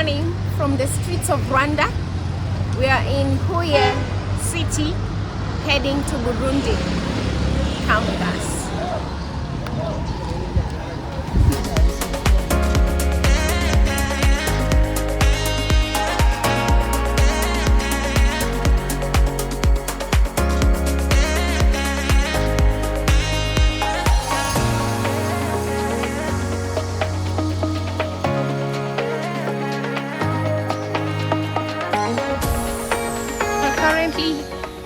morning from the streets of Rwanda. We are in Huye city heading to Burundi. Come with us.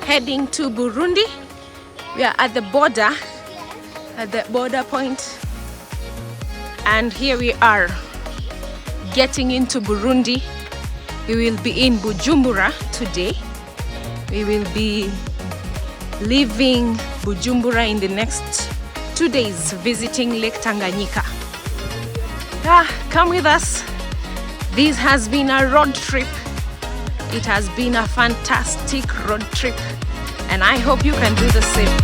Heading to Burundi. We are at the border point, and here we are getting into Burundi. We will be in Bunjubura today. We will be leaving Bunjubura in the next 2 days, visiting Lake Tanganyika. Come with us. This has been a road trip. It has been a fantastic road trip, and I hope you can do the same.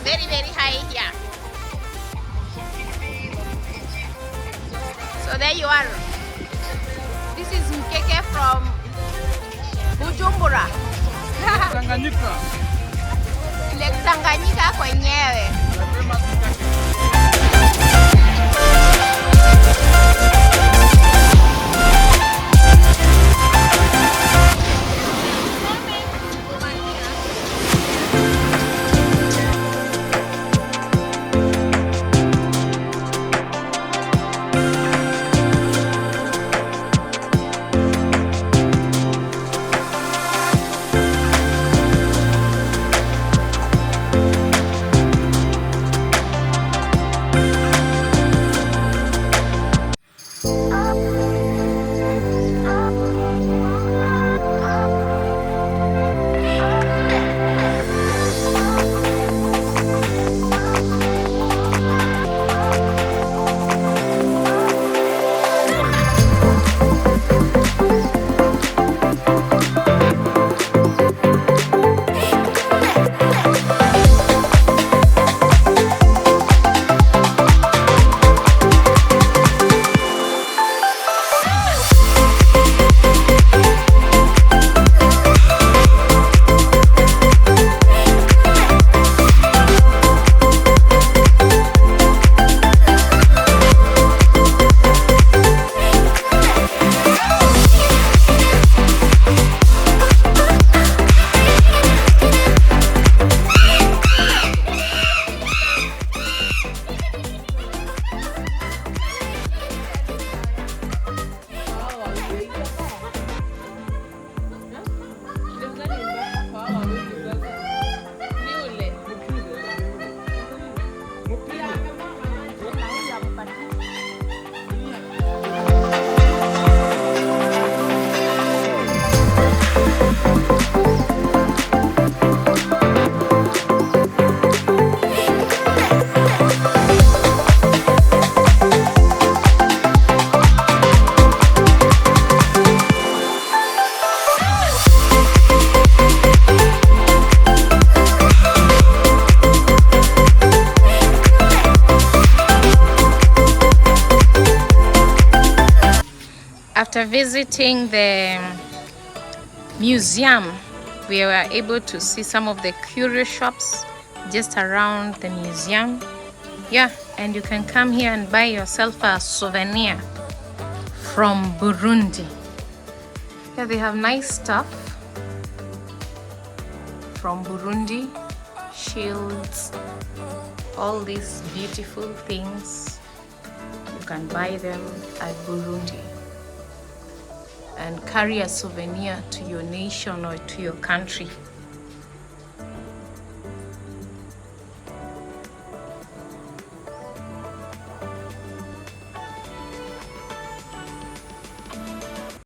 very, very high here. So there you are. This is Mkeke from Bunjubura. Tanganyika. Lake Tanganyika kwenyewe. After visiting the museum, we were able to see some of the curious shops just around the museum. Yeah, and you can come here and buy yourself a souvenir from Burundi. Yeah, they have nice stuff from Burundi, shields, all these beautiful things. You can buy them at Burundi and carry a souvenir to your nation or to your country.